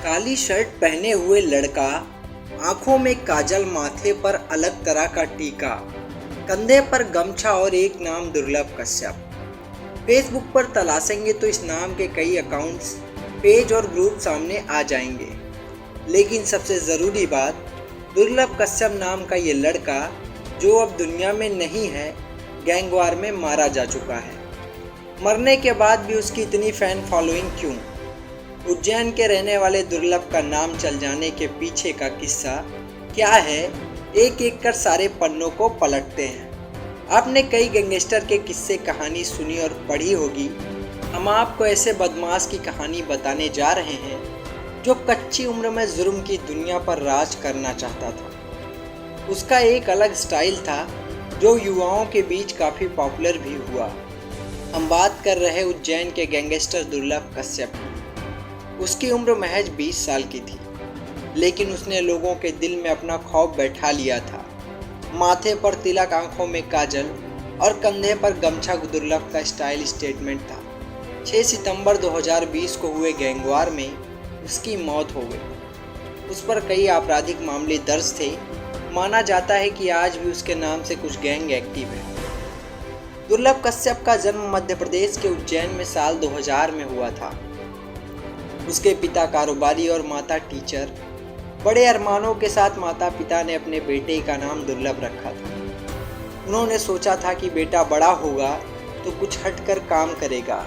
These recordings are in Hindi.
काली शर्ट पहने हुए लड़का, आंखों में काजल, माथे पर अलग तरह का टीका, कंधे पर गमछा और एक नाम दुर्लभ कश्यप। फेसबुक पर तलाशेंगे तो इस नाम के कई अकाउंट्स, पेज और ग्रुप सामने आ जाएंगे। लेकिन सबसे ज़रूरी बात, दुर्लभ कश्यप नाम का ये लड़का जो अब दुनिया में नहीं है, गैंगवार में मारा जा चुका है। मरने के बाद भी उसकी इतनी फैन फॉलोइंग क्यों? उज्जैन के रहने वाले दुर्लभ का नाम चल जाने के पीछे का किस्सा क्या है, एक एक कर सारे पन्नों को पलटते हैं। आपने कई गैंगस्टर के किस्से कहानी सुनी और पढ़ी होगी। हम आपको ऐसे बदमाश की कहानी बताने जा रहे हैं जो कच्ची उम्र में जुर्म की दुनिया पर राज करना चाहता था। उसका एक अलग स्टाइल था जो युवाओं के बीच काफ़ी पॉपुलर भी हुआ। हम बात कर रहे उज्जैन के गैंगस्टर दुर्लभ कश्यप की। उसकी उम्र महज 20 साल की थी, लेकिन उसने लोगों के दिल में अपना खौफ बैठा लिया था। माथे पर तिलक, आंखों में काजल और कंधे पर गमछा दुर्लभ का स्टाइल स्टेटमेंट था। 6 सितंबर 2020 को हुए गैंगवार में उसकी मौत हो गई। उस पर कई आपराधिक मामले दर्ज थे। माना जाता है कि आज भी उसके नाम से कुछ गैंग एक्टिव है। दुर्लभ कश्यप का जन्म मध्य प्रदेश के उज्जैन में साल 2000 में हुआ था। उसके पिता कारोबारी और माता टीचर। बड़े अरमानों के साथ माता पिता ने अपने बेटे का नाम दुर्लभ रखा था। उन्होंने सोचा था कि बेटा बड़ा होगा तो कुछ हटकर काम करेगा,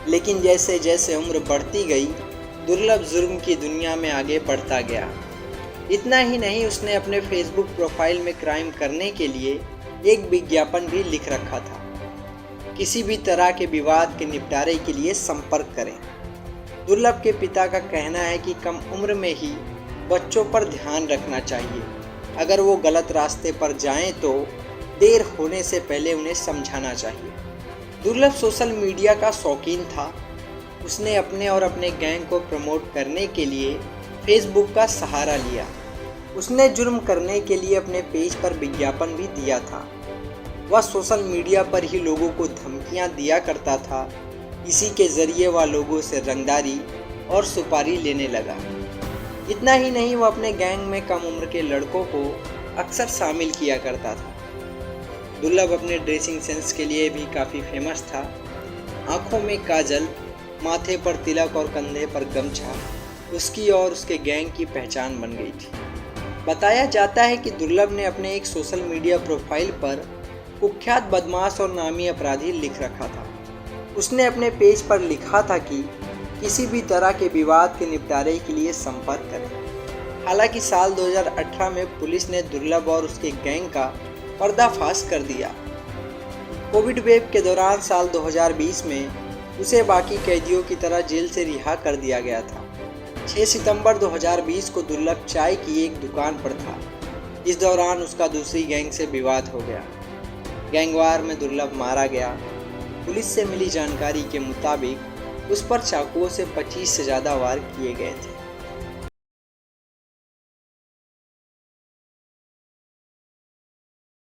लेकिन जैसे जैसे उम्र बढ़ती गई, दुर्लभ जुर्म की दुनिया में आगे बढ़ता गया। इतना ही नहीं, उसने अपने फेसबुक प्रोफाइल में क्राइम करने के लिए एक विज्ञापन भी लिख रखा था, किसी भी तरह के विवाद के निपटारे के लिए संपर्क करें। दुर्लभ के पिता का कहना है कि कम उम्र में ही बच्चों पर ध्यान रखना चाहिए। अगर वो गलत रास्ते पर जाएं तो देर होने से पहले उन्हें समझाना चाहिए। दुर्लभ सोशल मीडिया का शौकीन था। उसने अपने और अपने गैंग को प्रमोट करने के लिए फेसबुक का सहारा लिया। उसने जुर्म करने के लिए अपने पेज पर विज्ञापन भी दिया था। वह सोशल मीडिया पर ही लोगों को धमकियां दिया करता था। इसी के ज़रिए वह लोगों से रंगदारी और सुपारी लेने लगा। इतना ही नहीं, वह अपने गैंग में कम उम्र के लड़कों को अक्सर शामिल किया करता था। दुर्लभ अपने ड्रेसिंग सेंस के लिए भी काफ़ी फेमस था। आंखों में काजल, माथे पर तिलक और कंधे पर गमछा उसकी और उसके गैंग की पहचान बन गई थी। बताया जाता है कि दुर्लभ ने अपने एक सोशल मीडिया प्रोफाइल पर कुख्यात बदमाश और नामी अपराधी लिख रखा था। उसने अपने पेज पर लिखा था कि किसी भी तरह के विवाद के निपटारे के लिए संपर्क करें। हालांकि साल 2018 में पुलिस ने दुर्लभ और उसके गैंग का पर्दाफाश कर दिया। कोविड वेव के दौरान साल 2020 में उसे बाकी कैदियों की तरह जेल से रिहा कर दिया गया था। 6 सितंबर 2020 को दुर्लभ चाय की एक दुकान पर था। इस दौरान उसका दूसरी गैंग से विवाद हो गया। गैंगवार में दुर्लभ मारा गया। पुलिस से मिली जानकारी के मुताबिक उस पर चाकुओं से 25 से ज़्यादा वार किए गए थे।